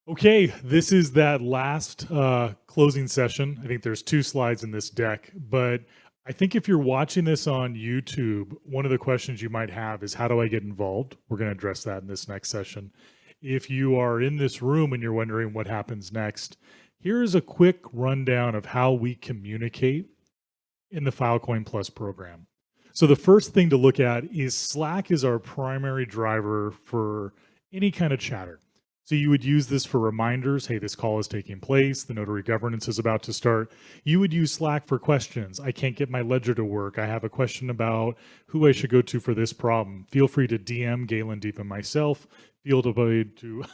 Okay, this is that last closing session. I think there's two slides in this deck, but I think if you're watching this on YouTube, one of the questions you might have is how do I get involved? We're going to address that in this next session. If you are in this room and you're wondering what happens next, here's a quick rundown of how we communicate in the Filecoin Plus program. So the first thing to look at is Slack is our primary driver for any kind of chatter. So you would use this for reminders. Hey, this call is taking place. The notary governance is about to start. You would use Slack for questions. I can't get my ledger to work. I have a question about who I should go to for this problem. Feel free to DM Galen Deep and myself. Feel free to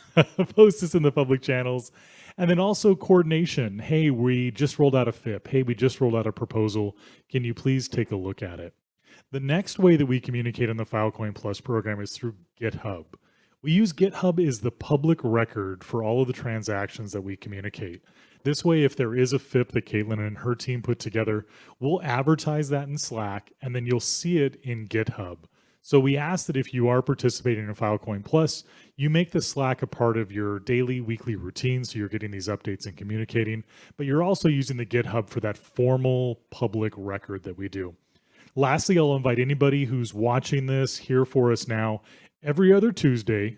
post this in the public channels. And then also coordination. Hey, we just rolled out a FIP. Hey, we just rolled out a proposal. Can you please take a look at it? The next way that we communicate in the Filecoin Plus program is through GitHub. We use GitHub as the public record for all of the transactions that we communicate. This way, if there is a FIP that Caitlin and her team put together, we'll advertise that in Slack, and then you'll see it in GitHub. So we ask that if you are participating in Filecoin Plus, you make the Slack a part of your daily, weekly routine, so you're getting these updates and communicating, but you're also using the GitHub for that formal public record that we do. Lastly, I'll invite anybody who's watching this here for us now. Every other Tuesday,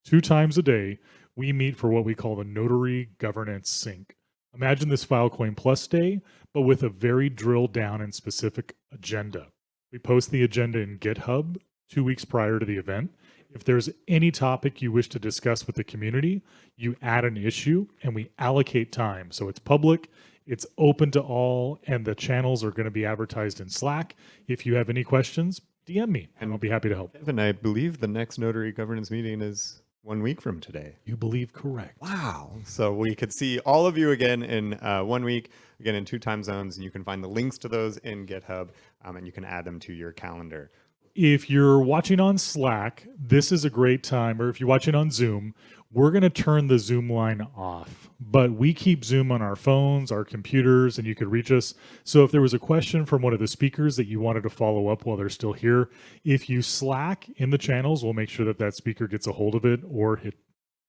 2 times a day, we meet for what we call the Notary Governance Sync. Imagine this Filecoin Plus day, but with a very drilled down and specific agenda. We post the agenda in GitHub 2 weeks prior to the event. If there's any topic you wish to discuss with the community, you add an issue and we allocate time. So it's public, it's open to all, and the channels are going to be advertised in Slack. If you have any questions, DM me and I'll be happy to help. Kevin, I believe the next notary governance meeting is 1 week from today. You believe correct. Wow. So we could see all of you again in 1 week, again in 2 time zones, and you can find the links to those in GitHub, and you can add them to your calendar. If you're watching on Slack, this is a great time, or if you're watching on Zoom, we're going to turn the Zoom line off, but we keep Zoom on our phones, our computers, and you could reach us. So if there was a question from one of the speakers that you wanted to follow up while they're still here, if you Slack in the channels, we'll make sure that that speaker gets a hold of it or hit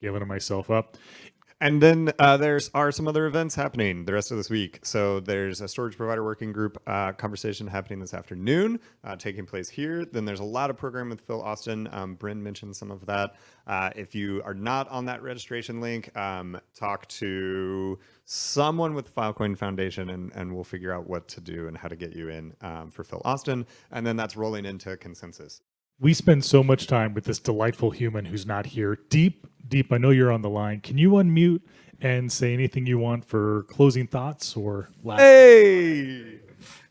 Galen and myself up. And then there are some other events happening the rest of this week. So there's a storage provider working group conversation happening this afternoon, taking place here. Then there's a lot of program with Phil Austin. Bryn mentioned some of that. If you are not on that registration link, talk to someone with the Filecoin Foundation and we'll figure out what to do and how to get you in for Phil Austin. And then that's rolling into consensus. We spend so much time with this delightful human who's not here. Deep, I know you're on the line. Can you unmute and say anything you want for closing thoughts or last? Hey!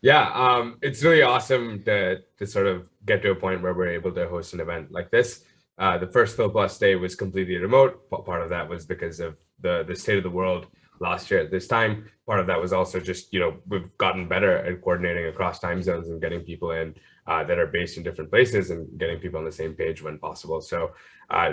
Yeah, it's really awesome to sort of get to a point where we're able to host an event like this. The first Phil Plus Day was completely remote. Part of that was because of the state of the world last year at this time. Part of that was also just, we've gotten better at coordinating across time zones and getting people in that are based in different places and getting people on the same page when possible. So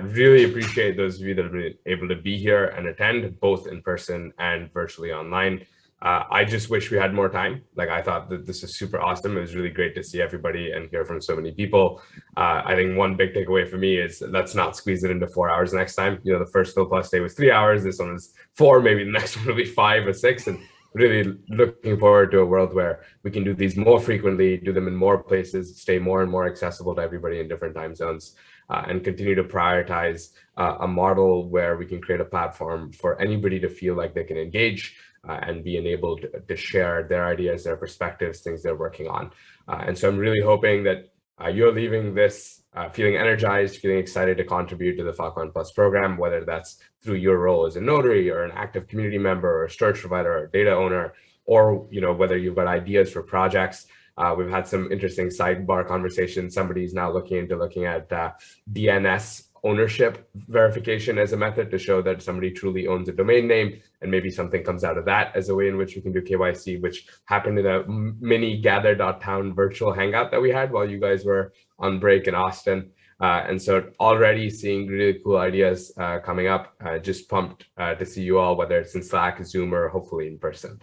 really appreciate those of you that have been able to be here and attend both in person and virtually online. I just wish we had more time. Like, I thought that this is super awesome. It was really great to see everybody and hear from so many people. I think one big takeaway for me is let's not squeeze it into 4 hours next time. The first Phil Plus Day was 3 hours. This one was 4. Maybe the next one will be 5 or 6. And really looking forward to a world where we can do these more frequently, do them in more places, stay more and more accessible to everybody in different time zones, and continue to prioritize a model where we can create a platform for anybody to feel like they can engage and be enabled to share their ideas, their perspectives, things they're working on. And so I'm really hoping that you're leaving this feeling energized, feeling excited to contribute to the Filecoin Plus program, whether that's through your role as a notary or an active community member or a storage provider or data owner, or whether you've got ideas for projects. We've had some interesting sidebar conversations. Somebody's now looking at DNS ownership verification as a method to show that somebody truly owns a domain name, and maybe something comes out of that as a way in which we can do KYC, which happened in a mini gather.town virtual hangout that we had while you guys were on break in Austin. And so already seeing really cool ideas coming up. Just pumped to see you all, whether it's in Slack, Zoom, or hopefully in person.